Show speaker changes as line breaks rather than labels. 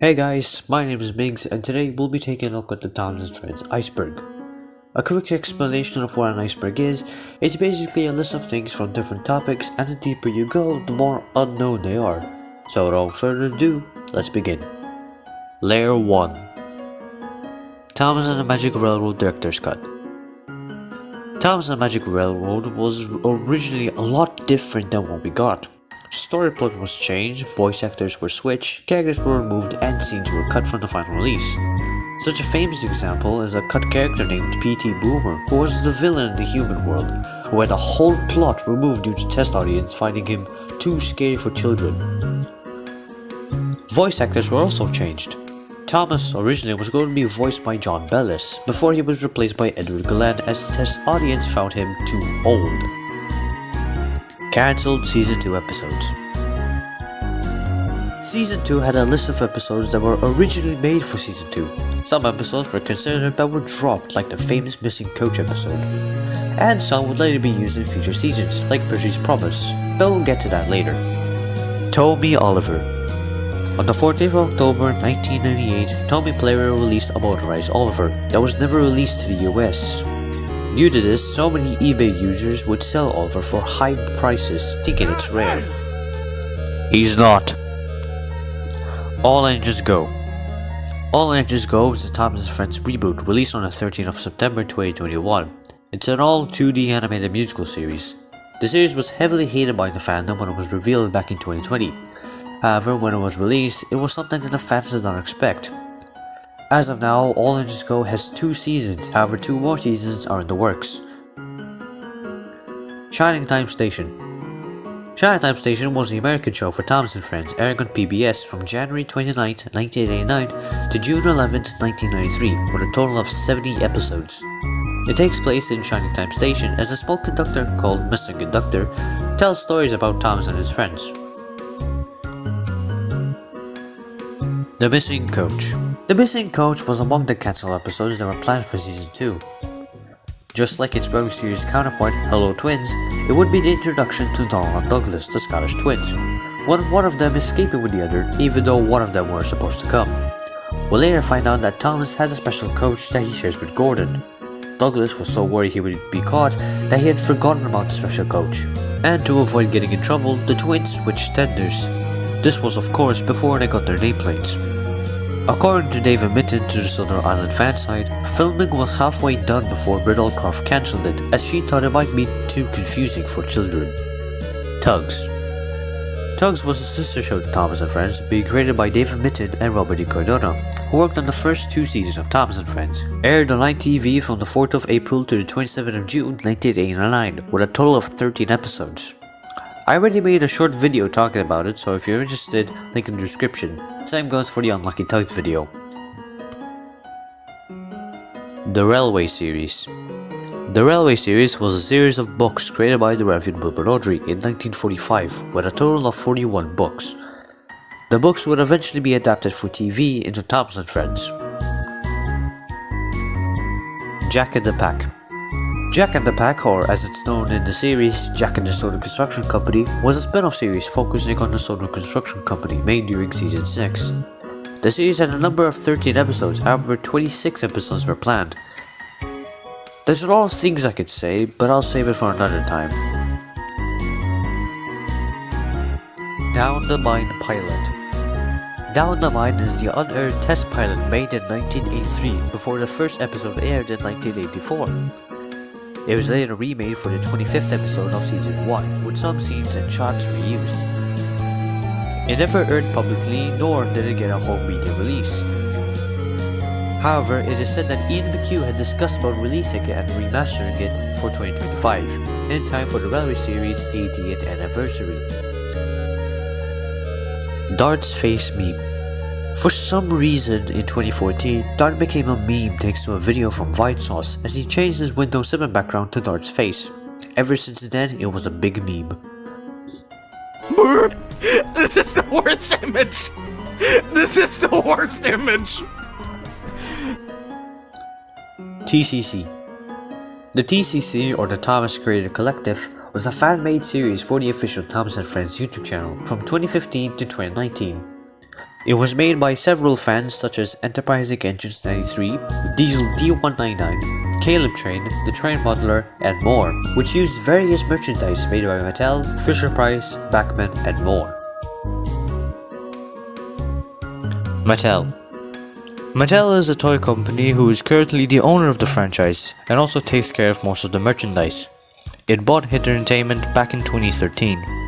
Hey guys, my name is Miggs and today we'll be taking a look at the Tugs and Friends iceberg. A quick explanation of what an iceberg is, it's basically a list of things from different topics, and the deeper you go, the more unknown they are. So without further ado, let's begin. Layer 1. Tugs and the Magic Railroad Director's Cut. Tugs and the Magic Railroad was originally a lot different than what we got. Story plot was changed, voice actors were switched, characters were removed, and scenes were cut from the final release. Such a famous example is a cut character named P.T. Boomer, who was the villain in the human world, who had a whole plot removed due to test audience finding him too scary for children. Voice actors were also changed. Thomas originally was going to be voiced by John Bellis, before he was replaced by Edward Glenn as test audience found him too old. Cancelled Season 2 episodes. Season 2 had a list of episodes that were originally made for Season 2. Some episodes were considered that were dropped, like the famous Missing Coach episode. And some would later be used in future seasons, like Percy's Promise, but we'll get to that later. Tommy Oliver. On the 14th of October 1998, Tommy Player released a motorized Oliver that was never released to the US. Due to this, so many eBay users would sell Oliver for high prices, thinking it's rare. He's not. All Engines Go. All Engines Go is the Tugs and Friends reboot released on the 13th of September 2021. It's an all 2D animated musical series. The series was heavily hated by the fandom when it was revealed back in 2020. However, when it was released, it was something that the fans did not expect. As of now, All Engines Go has 2 seasons, however 2 more seasons are in the works. Shining Time Station. Shining Time Station was the American show for Tugs and Friends, airing on PBS from January 29, 1989 to June 11, 1993, with a total of 70 episodes. It takes place in Shining Time Station as a small conductor called Mr. Conductor tells stories about Tugs and his friends. The Missing Coach. The Missing Coach was among the cancelled episodes that were planned for Season 2. Just like its web series counterpart, Hello Twins, it would be the introduction to Donald and Douglas, the Scottish twins, one of them escaping with the other, even though one of them were supposed to come. We'll later find out that Thomas has a special coach that he shares with Gordon. Douglas was so worried he would be caught that he had forgotten about the special coach, and to avoid getting in trouble, the twins switched tenders. This was of course before they got their nameplates. According to David Mitten to the Southern Island fan site, filming was halfway done before Brittlecroft cancelled it as she thought it might be too confusing for children. Tugs. Tugs was a sister show to Tugs and Friends, being created by David Mitten and Robert E. Cardona, who worked on the first 2 seasons of Tugs and Friends. Aired on ITV from the 4th of April to the 27th of June 1989, with a total of 13 episodes. I already made a short video talking about it, so if you're interested, link in the description. Same goes for the Unlucky Tugs video. The Railway Series. The Railway Series was a series of books created by the Reverend Wilbur Awdry in 1945, with a total of 41 books. The books would eventually be adapted for TV into Tugs and Friends. Jack and the Pack. Jack and the Pack, or as it's known in the series, Jack and the Soda Construction Company, was a spin-off series focusing on the Soda Construction Company made during Season 6. The series had a number of 13 episodes, however 26 episodes were planned. There's a lot of things I could say, but I'll save it for another time. Down the Mine Pilot. Down the Mine is the unaired test pilot made in 1983 before the first episode aired in 1984. It was later remade for the 25th episode of Season 1, with some scenes and shots reused. It never aired publicly, nor did it get a home media release. However, it is said that Ian McHugh had discussed about releasing it and remastering it for 2025, in time for the Railway Series' 80th anniversary. Dart's Face Meme. For some reason in 2014, Dart became a meme thanks to a video from Vitsauce as he changed his Windows 7 background to Dart's face. Ever since then, it was a big meme.
This is the worst image! This is the worst image!
TCC. The TCC, or the Thomas Creator Collective, was a fan-made series for the official Tugs and Friends YouTube channel from 2015 to 2019. It was made by several fans such as Enterprising Engines 93, Diesel D199, Caleb Train, The Train Modeler, and more, which used various merchandise made by Mattel, Fisher-Price, Bachmann, and more. Mattel. Mattel is a toy company who is currently the owner of the franchise and also takes care of most of the merchandise. It bought Hit Entertainment back in 2013.